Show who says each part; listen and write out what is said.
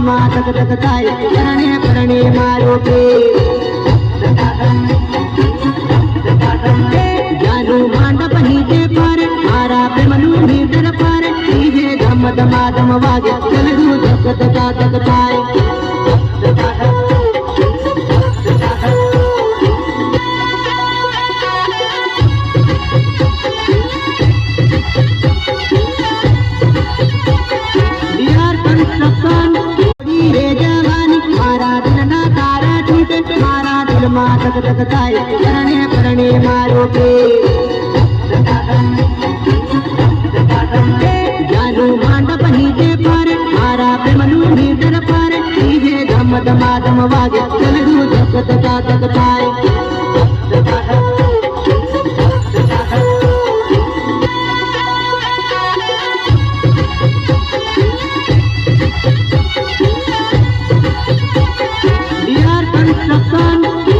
Speaker 1: માં તક તક થાય પરણે પરણે મારો જાનું માંડપ નીચે પર મારા પ્રેમનું નીતર પર ડીજે ધમ ધમાધમ વાગે ચલડું ધક ધકા ધક થાય तक तक થાય પરણે પરણે મારો જાનું માંડપ નીચે પર મારા પ્રેમનું નીતર પર ડીજે ધમ ધમાધમ વાગે ચલડું ધક ધકા ધક